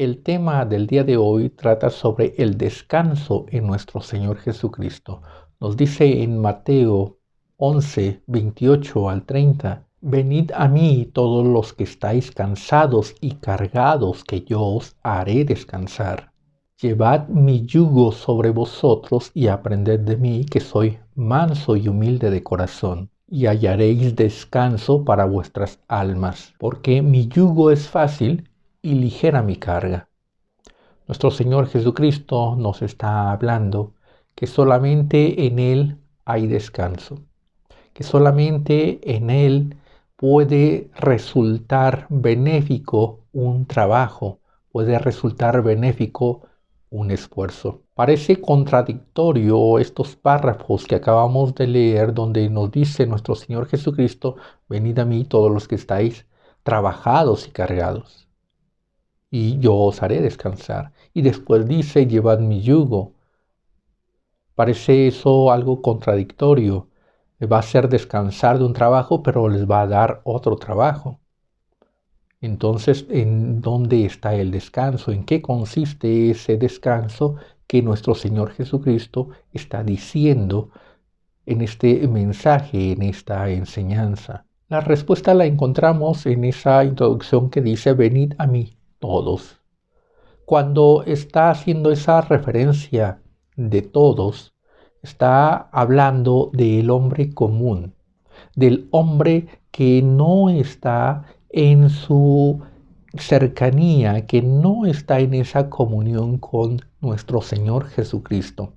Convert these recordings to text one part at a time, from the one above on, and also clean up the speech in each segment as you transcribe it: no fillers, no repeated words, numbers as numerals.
El tema del día de hoy trata sobre el descanso en nuestro Señor Jesucristo. Nos dice en Mateo 11, 28 al 30, venid a mí todos los que estáis cansados y cargados, que yo os haré descansar. Llevad mi yugo sobre vosotros y aprended de mí, que soy manso y humilde de corazón, y hallaréis descanso para vuestras almas, porque mi yugo es fácil y ligera mi carga. Nuestro Señor Jesucristo nos está hablando que solamente en Él hay descanso, que solamente en Él puede resultar benéfico un trabajo, puede resultar benéfico un esfuerzo. Parece contradictorio estos párrafos que acabamos de leer donde nos dice nuestro Señor Jesucristo, venid a mí todos los que estáis trabajados y cargados, y yo os haré descansar. Y después dice, llevad mi yugo. Parece eso algo contradictorio. Va a hacer descansar de un trabajo, pero les va a dar otro trabajo. Entonces, ¿en dónde está el descanso? ¿En qué consiste ese descanso que nuestro Señor Jesucristo está diciendo en este mensaje, en esta enseñanza? La respuesta la encontramos en esa introducción que dice, venid a mí todos. Cuando está haciendo esa referencia de todos, está hablando del hombre común, del hombre que no está en su cercanía, que no está en esa comunión con nuestro Señor Jesucristo,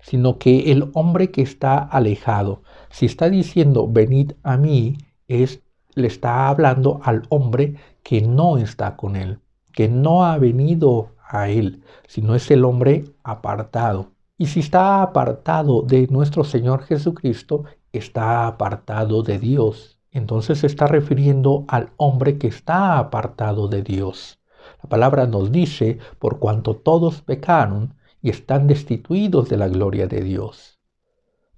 sino que el hombre que está alejado. Si está diciendo venid a mí, le está hablando al hombre que no está con él, que no ha venido a él, sino es el hombre apartado. Y si está apartado de nuestro Señor Jesucristo, está apartado de Dios. Entonces se está refiriendo al hombre que está apartado de Dios. La palabra nos dice, por cuanto todos pecaron y están destituidos de la gloria de Dios.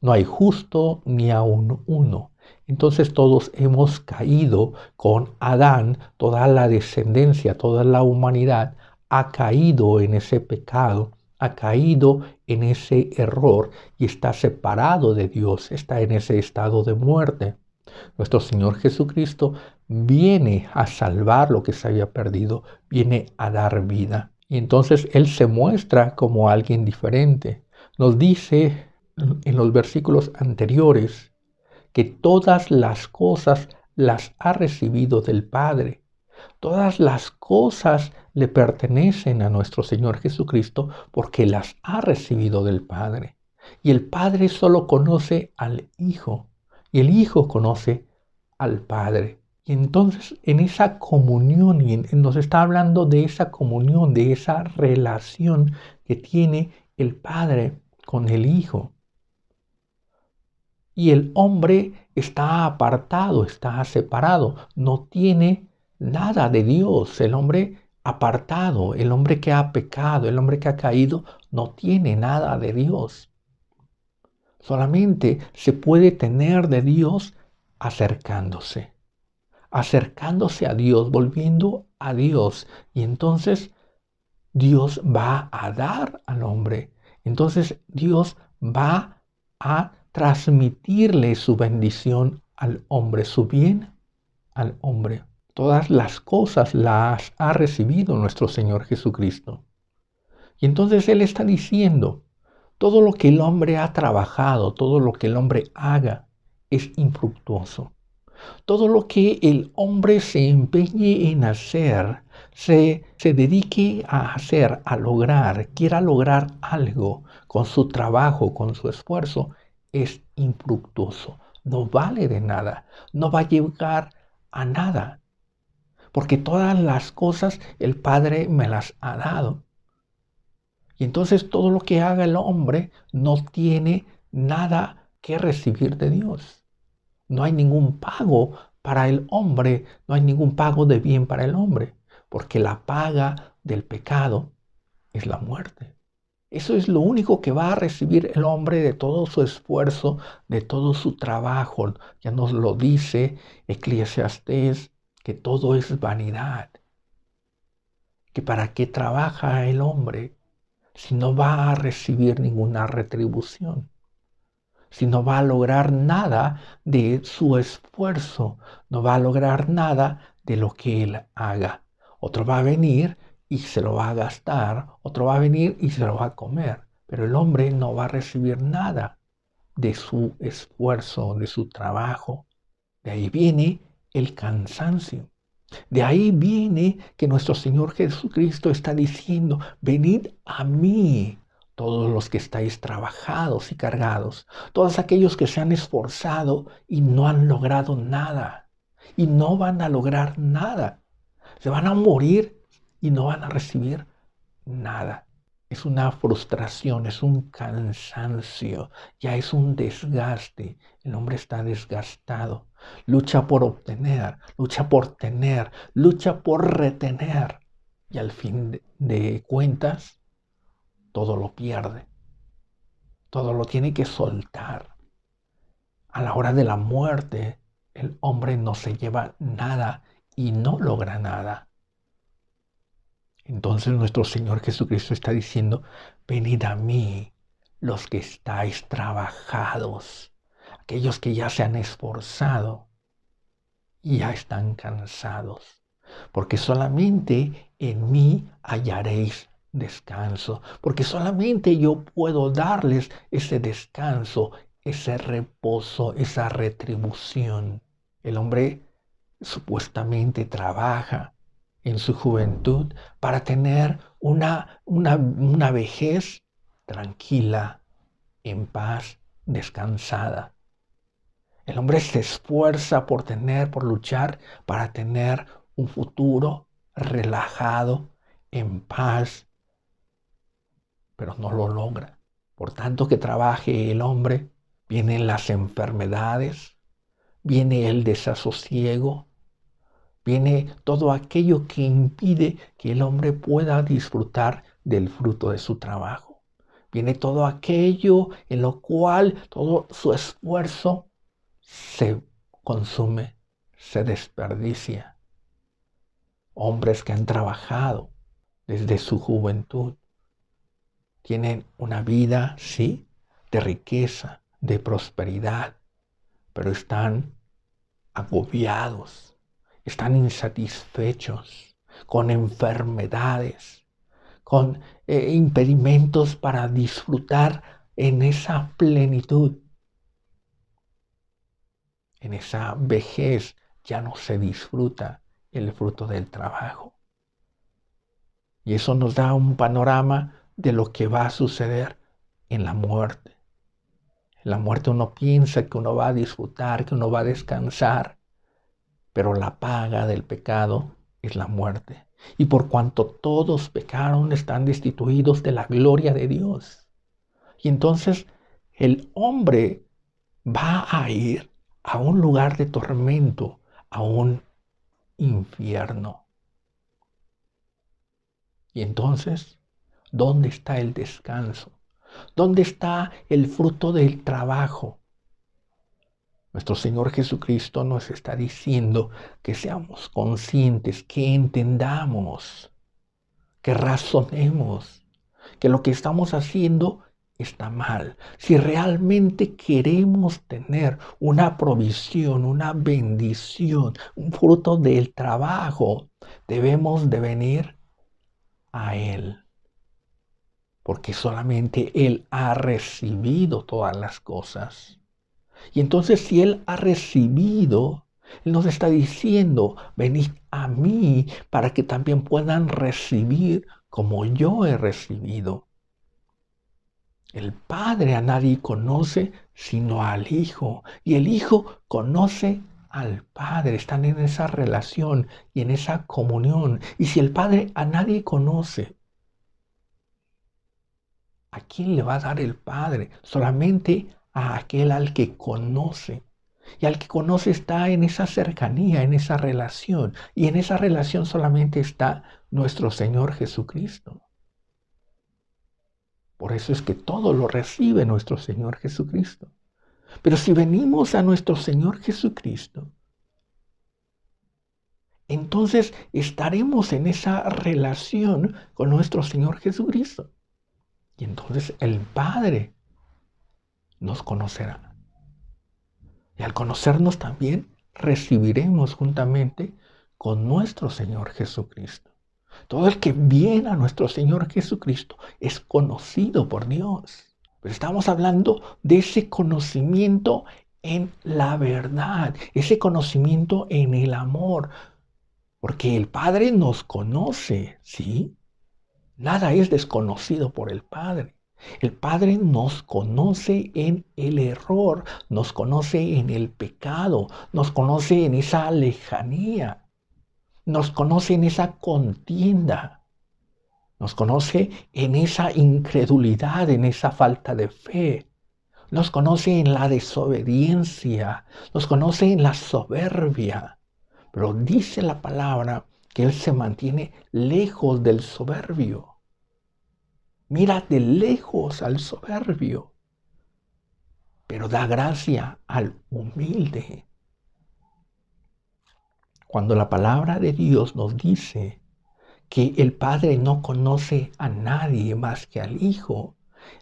No hay justo ni aun uno. Entonces todos hemos caído con Adán, toda la descendencia, toda la humanidad ha caído en ese pecado, ha caído en ese error y está separado de Dios, está en ese estado de muerte. Nuestro Señor Jesucristo viene a salvar lo que se había perdido, viene a dar vida. Y entonces Él se muestra como alguien diferente. Nos dice en los versículos anteriores que todas las cosas las ha recibido del Padre. Todas las cosas le pertenecen a nuestro Señor Jesucristo porque las ha recibido del Padre. Y el Padre solo conoce al Hijo y el Hijo conoce al Padre. Y entonces en esa comunión, nos está hablando de esa comunión, de esa relación que tiene el Padre con el Hijo. Y el hombre está apartado, está separado, no tiene nada de Dios. El hombre apartado, el hombre que ha pecado, el hombre que ha caído, no tiene nada de Dios. Solamente se puede tener de Dios acercándose a Dios, volviendo a Dios. Y entonces Dios va a dar al hombre. Entonces Dios va a transmitirle su bendición al hombre, su bien al hombre. Todas las cosas las ha recibido nuestro Señor Jesucristo. Y entonces Él está diciendo, todo lo que el hombre ha trabajado, todo lo que el hombre haga, es infructuoso. Todo lo que el hombre se empeñe en hacer, se dedique a hacer, a lograr, quiera lograr algo con su trabajo, con su esfuerzo, es infructuoso. No vale de nada, no va a llegar a nada, porque todas las cosas el Padre me las ha dado. Y entonces todo lo que haga el hombre no tiene nada que recibir de Dios. No hay ningún pago para el hombre, no hay ningún pago de bien para el hombre, porque la paga del pecado es la muerte. Eso es lo único que va a recibir el hombre de todo su esfuerzo, de todo su trabajo. Ya nos lo dice Eclesiastés, que todo es vanidad. que para qué trabaja el hombre si no va a recibir ninguna retribución, si no va a lograr nada de su esfuerzo, no va a lograr nada de lo que él haga. Otro va a venir y se lo va a gastar, otro va a venir y se lo va a comer, pero el hombre no va a recibir nada de su esfuerzo, de su trabajo. De ahí viene el cansancio. De ahí viene que nuestro Señor Jesucristo está diciendo, venid a mí, todos los que estáis trabajados y cargados, todos aquellos que se han esforzado y no han logrado nada, y no van a lograr nada. Se van a morir y no van a recibir nada. Es una frustración, es un cansancio, ya es un desgaste. El hombre está desgastado. Lucha por obtener, lucha por tener, lucha por retener. Y al fin de cuentas, todo lo pierde. Todo lo tiene que soltar. A la hora de la muerte, el hombre no se lleva nada y no logra nada. Entonces nuestro Señor Jesucristo está diciendo, venid a mí los que estáis trabajados, aquellos que ya se han esforzado y ya están cansados, porque solamente en mí hallaréis descanso, porque solamente yo puedo darles ese descanso, ese reposo, esa retribución. El hombre supuestamente trabaja en su juventud para tener una vejez tranquila, en paz, descansada. El hombre se esfuerza por luchar para tener un futuro relajado, en paz, pero no lo logra. Por tanto que trabaje el hombre, vienen las enfermedades, viene el desasosiego, viene todo aquello que impide que el hombre pueda disfrutar del fruto de su trabajo. Viene todo aquello en lo cual todo su esfuerzo se consume, se desperdicia. Hombres que han trabajado desde su juventud tienen una vida, sí, de riqueza, de prosperidad, pero están agobiados, están insatisfechos, con enfermedades, con impedimentos para disfrutar en esa plenitud. En esa vejez ya no se disfruta el fruto del trabajo. Y eso nos da un panorama de lo que va a suceder en la muerte. En la muerte uno piensa que uno va a disfrutar, que uno va a descansar, pero la paga del pecado es la muerte. Y por cuanto todos pecaron, están destituidos de la gloria de Dios. Y entonces el hombre va a ir a un lugar de tormento, a un infierno. Y entonces, ¿dónde está el descanso? ¿Dónde está el fruto del trabajo? Nuestro Señor Jesucristo nos está diciendo que seamos conscientes, que entendamos, que razonemos, que lo que estamos haciendo está mal. Si realmente queremos tener una provisión, una bendición, un fruto del trabajo, debemos de venir a Él, porque solamente Él ha recibido todas las cosas. Y entonces si Él ha recibido, Él nos está diciendo, venid a mí para que también puedan recibir como yo he recibido. El Padre a nadie conoce sino al Hijo, y el Hijo conoce al Padre. Están en esa relación y en esa comunión. Y si el Padre a nadie conoce, ¿a quién le va a dar el Padre? Solamente a aquel al que conoce. Y al que conoce está en esa cercanía, en esa relación. Y en esa relación solamente está nuestro Señor Jesucristo. Por eso es que todo lo recibe nuestro Señor Jesucristo. Pero si venimos a nuestro Señor Jesucristo, entonces estaremos en esa relación con nuestro Señor Jesucristo. Y entonces el Padre nos conocerá. Y al conocernos también recibiremos juntamente con nuestro Señor Jesucristo. Todo el que viene a nuestro Señor Jesucristo es conocido por Dios. Pero estamos hablando de ese conocimiento en la verdad, ese conocimiento en el amor. Porque el Padre nos conoce, ¿sí? Nada es desconocido por el Padre. El Padre nos conoce en el error, nos conoce en el pecado, nos conoce en esa lejanía, nos conoce en esa contienda, nos conoce en esa incredulidad, en esa falta de fe, nos conoce en la desobediencia, nos conoce en la soberbia. Pero dice la palabra que Él se mantiene lejos del soberbio. Mira de lejos al soberbio, pero da gracia al humilde. Cuando la palabra de Dios nos dice que el Padre no conoce a nadie más que al Hijo,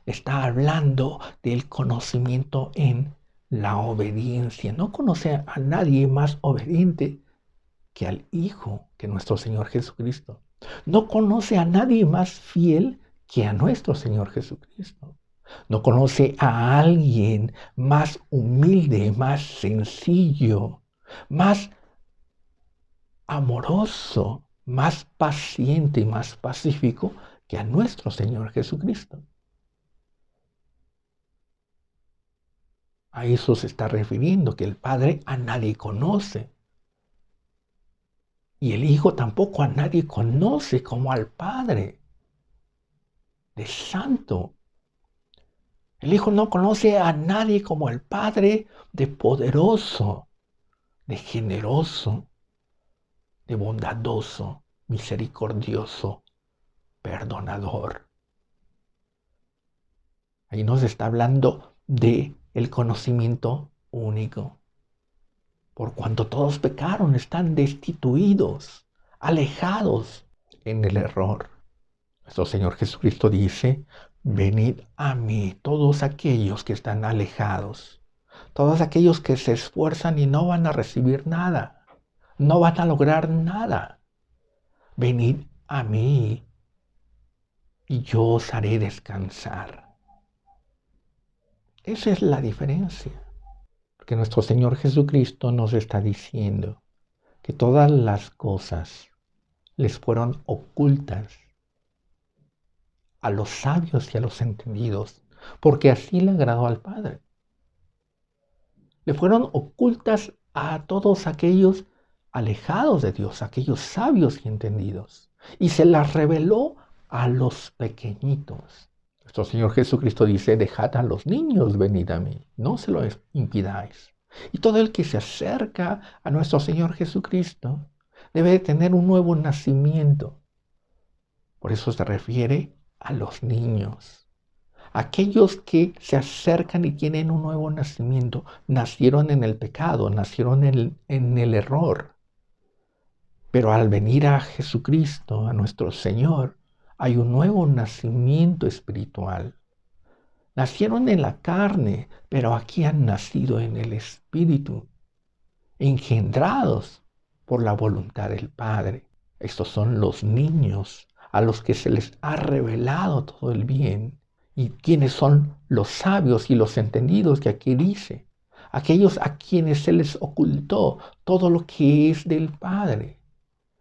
está hablando del conocimiento en la obediencia. No conoce a nadie más obediente que al Hijo, que nuestro Señor Jesucristo. No conoce a nadie más fiel que a nuestro Señor Jesucristo. No conoce a alguien más humilde, más sencillo, más amoroso, más paciente y más pacífico que a nuestro Señor Jesucristo. A eso se está refiriendo, que el Padre a nadie conoce. Y el Hijo tampoco a nadie conoce como al Padre. De santo. El Hijo no conoce a nadie como el Padre, de poderoso, de generoso, de bondadoso, misericordioso, perdonador. Ahí nos está hablando de el conocimiento único. Por cuanto todos pecaron, están destituidos, alejados en el error. Nuestro Señor Jesucristo dice: venid a mí todos aquellos que están alejados, todos aquellos que se esfuerzan y no van a recibir nada, no van a lograr nada. Venid a mí y yo os haré descansar. Esa es la diferencia. Porque nuestro Señor Jesucristo nos está diciendo que todas las cosas les fueron ocultas a los sabios y a los entendidos, porque así le agradó al Padre. Le fueron ocultas a todos aquellos alejados de Dios, aquellos sabios y entendidos, y se las reveló a los pequeñitos. Nuestro Señor Jesucristo dice: dejad a los niños venid a mí, no se lo impidáis. Y todo el que se acerca a nuestro Señor Jesucristo debe de tener un nuevo nacimiento. Por eso se refiere a los niños. Aquellos que se acercan y tienen un nuevo nacimiento, nacieron en el pecado, nacieron en el error. Pero al venir a Jesucristo, a nuestro Señor, hay un nuevo nacimiento espiritual. Nacieron en la carne, pero aquí han nacido en el Espíritu, engendrados por la voluntad del Padre. Estos son los niños a los que se les ha revelado todo el bien. ¿Y quiénes son los sabios y los entendidos que aquí dice? Aquellos a quienes se les ocultó todo lo que es del Padre.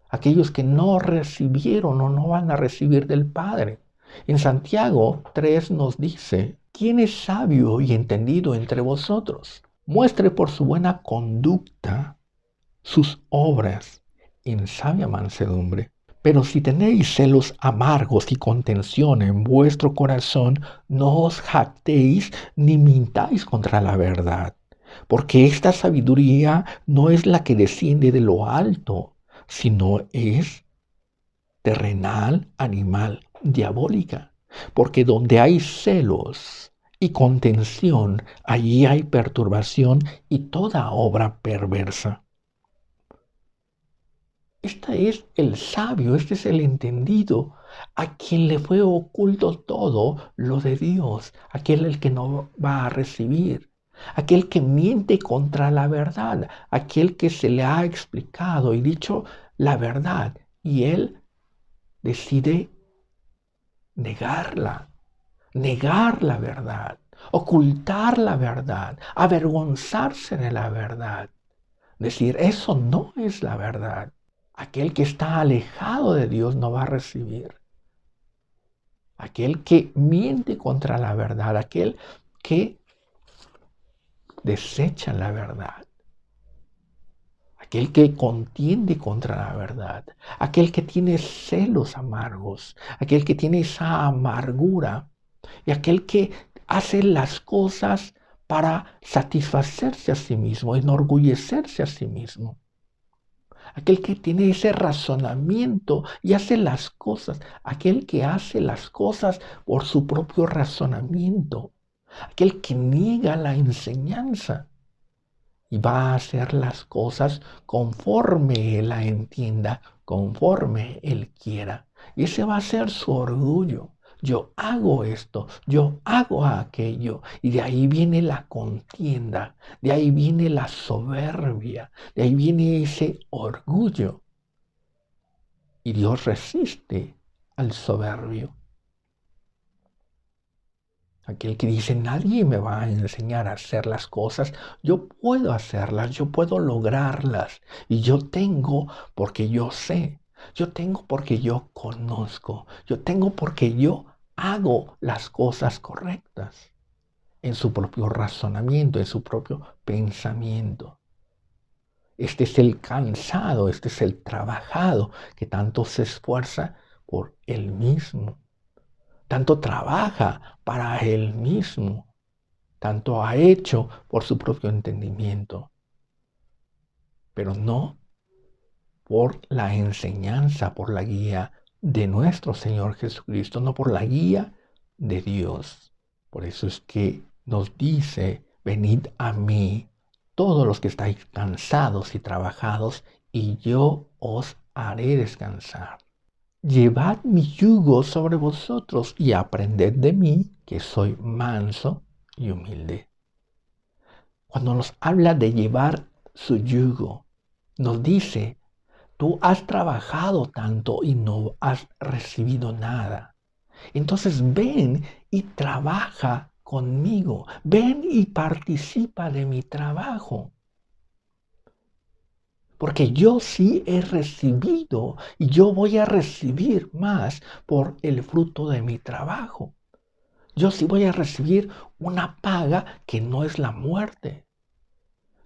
Aquellos que no recibieron o no van a recibir del Padre. En Santiago 3 nos dice: ¿quién es sabio y entendido entre vosotros? Muestre por su buena conducta sus obras en sabia mansedumbre. Pero si tenéis celos amargos y contención en vuestro corazón, no os jactéis ni mintáis contra la verdad, porque esta sabiduría no es la que desciende de lo alto, sino es terrenal, animal, diabólica. Porque donde hay celos y contención, allí hay perturbación y toda obra perversa. Este es el sabio, este es el entendido, a quien le fue oculto todo lo de Dios, aquel el que no va a recibir, aquel que miente contra la verdad, aquel que se le ha explicado y dicho la verdad y él decide negarla, negar la verdad, ocultar la verdad, avergonzarse de la verdad, decir eso no es la verdad. Aquel que está alejado de Dios no va a recibir. Aquel que miente contra la verdad, aquel que desecha la verdad, aquel que contiende contra la verdad, aquel que tiene celos amargos, aquel que tiene esa amargura y aquel que hace las cosas para satisfacerse a sí mismo, enorgullecerse a sí mismo. Aquel que tiene ese razonamiento y hace las cosas, aquel que hace las cosas por su propio razonamiento, aquel que niega la enseñanza y va a hacer las cosas conforme él la entienda, conforme él quiera. Y ese va a ser su orgullo. Yo hago esto, yo hago aquello. Y de ahí viene la contienda, de ahí viene la soberbia, de ahí viene ese orgullo. Y Dios resiste al soberbio. Aquel que dice, nadie me va a enseñar a hacer las cosas, yo puedo hacerlas, yo puedo lograrlas. Y yo tengo porque yo sé, yo tengo porque yo conozco, yo tengo porque yo hago las cosas correctas en su propio razonamiento, en su propio pensamiento. Este es el cansado, este es el trabajado que tanto se esfuerza por él mismo, tanto trabaja para él mismo, tanto ha hecho por su propio entendimiento, pero no por la enseñanza, por la guía de nuestro Señor Jesucristo, no por la guía de Dios. Por eso es que nos dice, venid a mí, todos los que estáis cansados y trabajados, y yo os haré descansar. Llevad mi yugo sobre vosotros y aprended de mí, que soy manso y humilde. Cuando nos habla de llevar su yugo, nos dice, tú has trabajado tanto y no has recibido nada. Entonces ven y trabaja conmigo. Ven y participa de mi trabajo. Porque yo sí he recibido y yo voy a recibir más por el fruto de mi trabajo. Yo sí voy a recibir una paga que no es la muerte.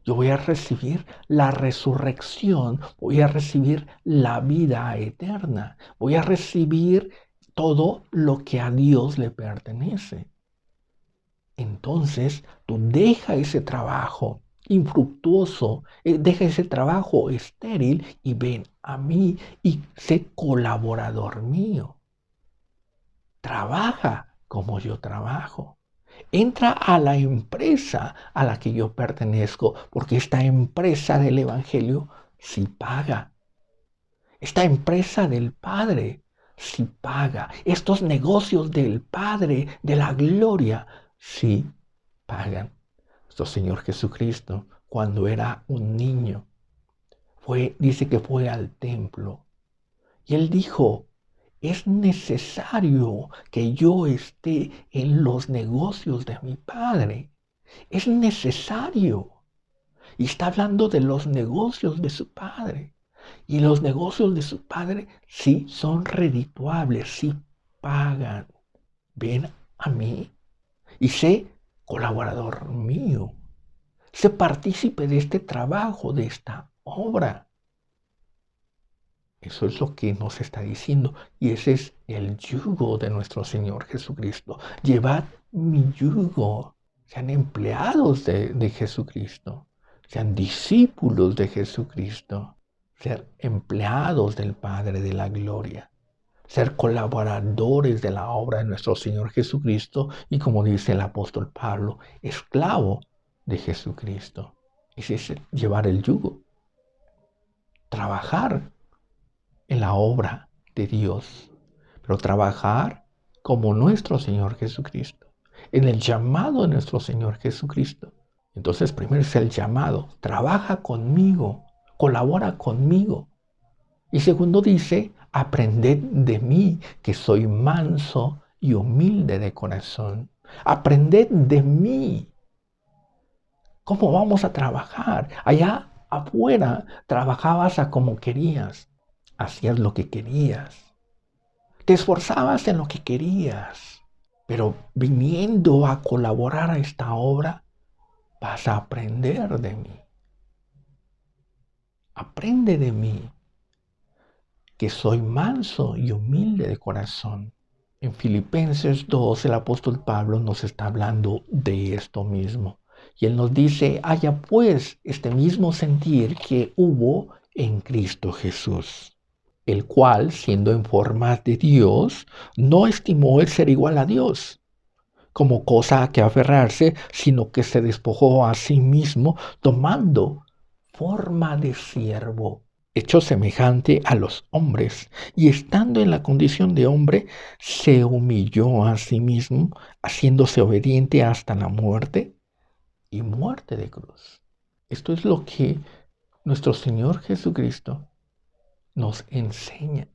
Yo voy a recibir la resurrección, voy a recibir la vida eterna, voy a recibir todo lo que a Dios le pertenece. Entonces, tú deja ese trabajo infructuoso, deja ese trabajo estéril y ven a mí y sé colaborador mío. Trabaja como yo trabajo. Entra a la empresa a la que yo pertenezco, porque esta empresa del Evangelio sí paga. Esta empresa del Padre sí paga. Estos negocios del Padre de la gloria sí pagan. Nuestro Señor Jesucristo, cuando era un niño, dice que fue al templo y él dijo, es necesario que yo esté en los negocios de mi Padre. Es necesario. Y está hablando de los negocios de su Padre. Y los negocios de su Padre sí son redituables, sí pagan. Ven a mí y sé colaborador mío. Sé partícipe de este trabajo, de esta obra. Eso es lo que nos está diciendo. Y ese es el yugo de nuestro Señor Jesucristo. Llevad mi yugo. Sean empleados de Jesucristo. Sean discípulos de Jesucristo. Ser empleados del Padre de la Gloria. Ser colaboradores de la obra de nuestro Señor Jesucristo. Y como dice el apóstol Pablo, esclavo de Jesucristo. Ese es llevar el yugo. Trabajar en la obra de Dios, pero trabajar como nuestro Señor Jesucristo, en el llamado de nuestro Señor Jesucristo. Entonces, primero es el llamado, trabaja conmigo, colabora conmigo. Y segundo dice, aprended de mí, que soy manso y humilde de corazón. Aprended de mí. ¿Cómo vamos a trabajar? Allá afuera trabajabas a como querías, hacías lo que querías, te esforzabas en lo que querías, pero viniendo a colaborar a esta obra, vas a aprender de mí. Aprende de mí, que soy manso y humilde de corazón. En Filipenses 2, el apóstol Pablo nos está hablando de esto mismo. Y él nos dice, haya pues este mismo sentir que hubo en Cristo Jesús, el cual, siendo en forma de Dios, no estimó el ser igual a Dios como cosa a que aferrarse, sino que se despojó a sí mismo, tomando forma de siervo, hecho semejante a los hombres, y estando en la condición de hombre, se humilló a sí mismo, haciéndose obediente hasta la muerte y muerte de cruz. Esto es lo que nuestro Señor Jesucristo nos enseña.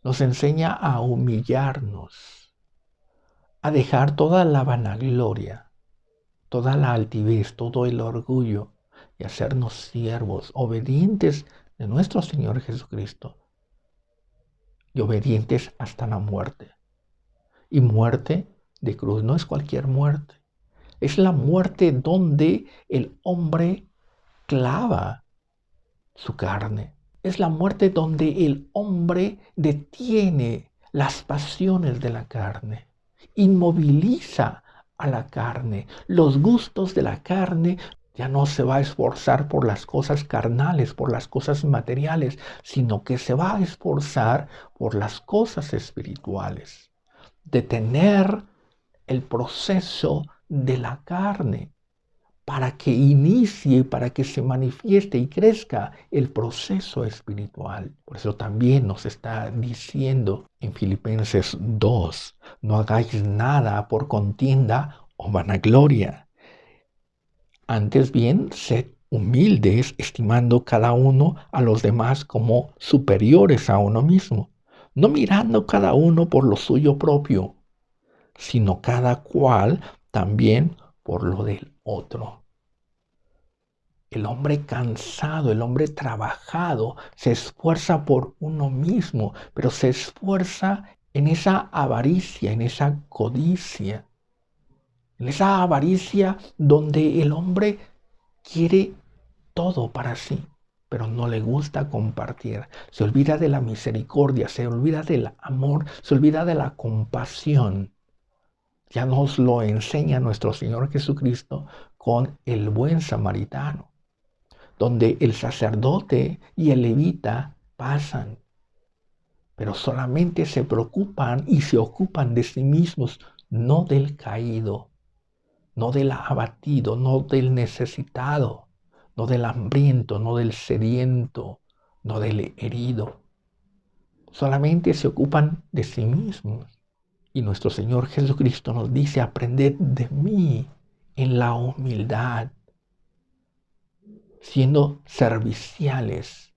Nos enseña a humillarnos, a dejar toda la vanagloria, toda la altivez, todo el orgullo, y hacernos siervos, obedientes de nuestro Señor Jesucristo, y obedientes hasta la muerte. Y muerte de cruz no es cualquier muerte, es la muerte donde el hombre clava su carne. Es la muerte donde el hombre detiene las pasiones de la carne, inmoviliza a la carne, los gustos de la carne. Ya no se va a esforzar por las cosas carnales, por las cosas materiales, sino que se va a esforzar por las cosas espirituales. Detener el proceso de la carne para que inicie, para que se manifieste y crezca el proceso espiritual. Por eso también nos está diciendo en Filipenses 2, no hagáis nada por contienda o vanagloria. Antes bien, sed humildes, estimando cada uno a los demás como superiores a uno mismo, no mirando cada uno por lo suyo propio, sino cada cual también por lo del otro. El hombre cansado, el hombre trabajado, se esfuerza por uno mismo, pero se esfuerza en esa avaricia, en esa codicia, en esa avaricia donde el hombre quiere todo para sí, pero no le gusta compartir. Se olvida de la misericordia, se olvida del amor, se olvida de la compasión. Ya nos lo enseña nuestro Señor Jesucristo con el buen samaritano, donde el sacerdote y el levita pasan, pero solamente se preocupan y se ocupan de sí mismos, no del caído, no del abatido, no del necesitado, no del hambriento, no del sediento, no del herido. Solamente se ocupan de sí mismos. Y nuestro Señor Jesucristo nos dice, aprended de mí en la humildad, siendo serviciales.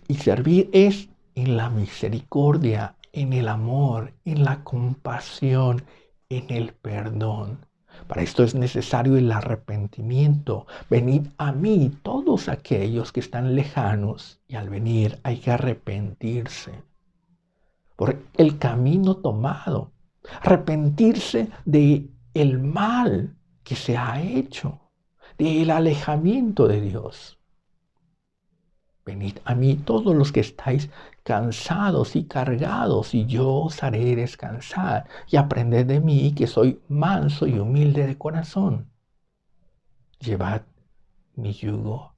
Y servir es en la misericordia, en el amor, en la compasión, en el perdón. Para esto es necesario el arrepentimiento. Venid a mí todos aquellos que están lejanos, y al venir hay que arrepentirse por el camino tomado, arrepentirse de el mal que se ha hecho, del alejamiento de Dios. Venid a mí todos los que estáis cansados y cargados, y yo os haré descansar, y aprended de mí, que soy manso y humilde de corazón. Llevad mi yugo,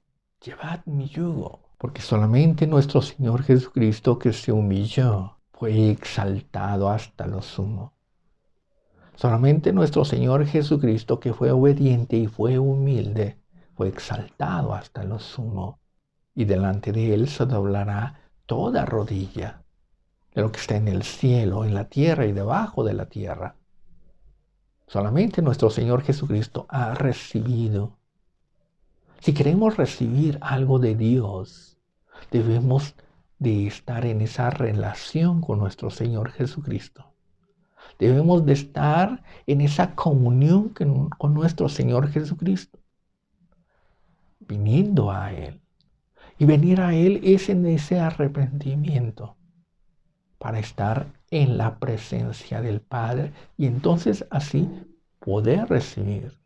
porque solamente nuestro Señor Jesucristo, que se humilló, fue exaltado hasta lo sumo. Solamente nuestro Señor Jesucristo, que fue obediente y fue humilde, fue exaltado hasta lo sumo. y delante de Él se doblará toda rodilla de lo que está en el cielo, en la tierra y debajo de la tierra. Solamente nuestro Señor Jesucristo ha recibido. Si queremos recibir algo de Dios, debemos de estar en esa relación con nuestro Señor Jesucristo. Debemos de estar en esa comunión con nuestro Señor Jesucristo, viniendo a Él. Y venir a Él es en ese arrepentimiento para estar en la presencia del Padre y entonces así poder recibir.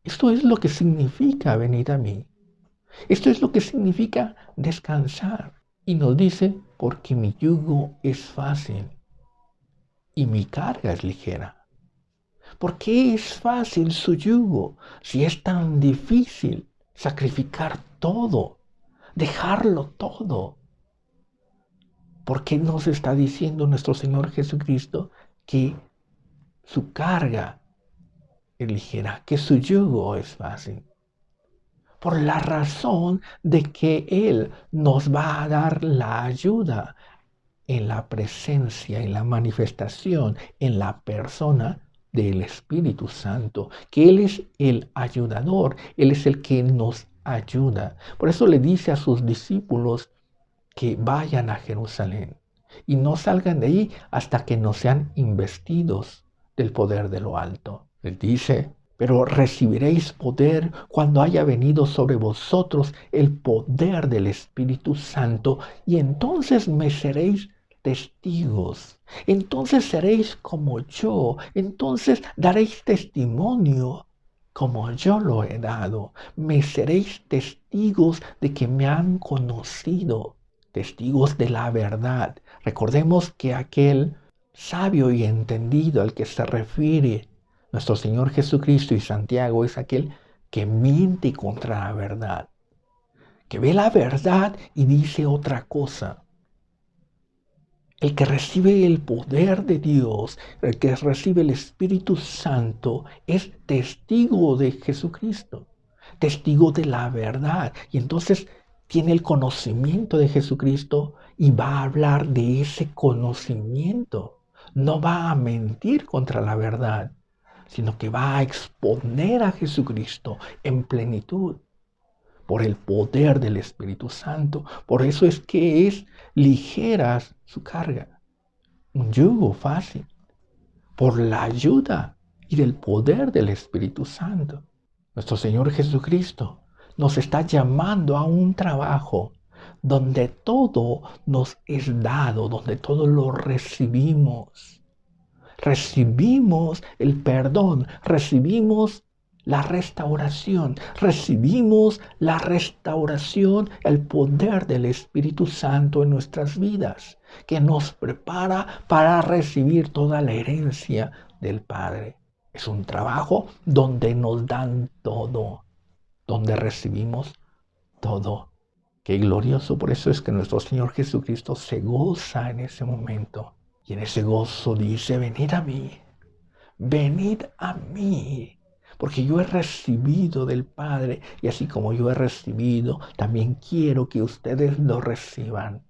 Esto es lo que significa venir a mí. Esto es lo que significa descansar. Y nos dice, porque mi yugo es fácil y mi carga es ligera. ¿Por qué es fácil su yugo si es tan difícil sacrificar todo, dejarlo todo? ¿Por qué nos está diciendo nuestro Señor Jesucristo que su carga es ligera, que su yugo es fácil? Por la razón de que Él nos va a dar la ayuda en la presencia, en la manifestación, en la persona del Espíritu Santo, que Él es el ayudador, Él es el que nos ayuda. Por eso le dice a sus discípulos que vayan a Jerusalén y no salgan de ahí hasta que no sean investidos del poder de lo alto. Les dice, pero recibiréis poder cuando haya venido sobre vosotros el poder del Espíritu Santo y entonces me seréis testigos. Entonces seréis como yo. Entonces daréis testimonio como yo lo he dado. Me seréis testigos de que me han conocido. Testigos de la verdad. Recordemos que aquel sabio y entendido al que se refiere nuestro Señor Jesucristo y Santiago es aquel que miente contra la verdad, que ve la verdad y dice otra cosa. El que recibe el poder de Dios, el que recibe el Espíritu Santo, es testigo de Jesucristo, testigo de la verdad. Y entonces tiene el conocimiento de Jesucristo y va a hablar de ese conocimiento. No va a mentir contra la verdad, sino que va a exponer a Jesucristo en plenitud por el poder del Espíritu Santo. Por eso es que es ligera su carga, un yugo fácil, por la ayuda y del poder del Espíritu Santo. Nuestro Señor Jesucristo nos está llamando a un trabajo donde todo nos es dado, donde todo lo recibimos. Recibimos el perdón, recibimos la restauración, el poder del Espíritu Santo en nuestras vidas, que nos prepara para recibir toda la herencia del Padre. Es un trabajo donde nos dan todo, donde recibimos todo. Qué glorioso, por eso es que nuestro Señor Jesucristo se goza en ese momento. Y en ese gozo dice, venid a mí, porque yo he recibido del Padre, y así como yo he recibido, también quiero que ustedes lo reciban.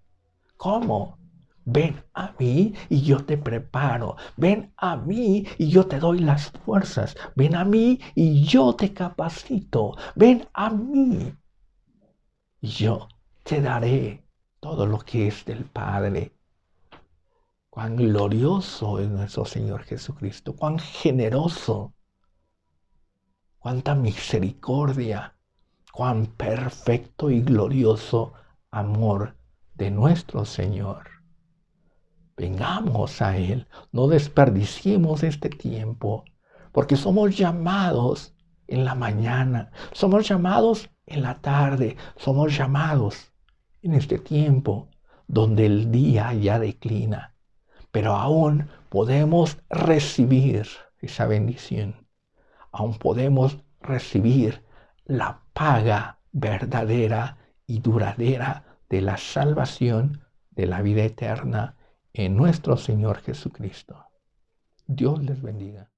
¿Cómo? Ven a mí y yo te preparo. Ven a mí y yo te doy las fuerzas. Ven a mí y yo te capacito. Ven a mí y yo te daré todo lo que es del Padre. Cuán glorioso es nuestro Señor Jesucristo, cuán generoso, cuánta misericordia, cuán perfecto y glorioso amor de nuestro Señor. Vengamos a Él, no desperdiciemos este tiempo, porque somos llamados en la mañana, somos llamados en la tarde, somos llamados en este tiempo donde el día ya declina. Pero aún podemos recibir esa bendición. Aún podemos recibir la paga verdadera y duradera de la salvación, de la vida eterna en nuestro Señor Jesucristo. Dios les bendiga.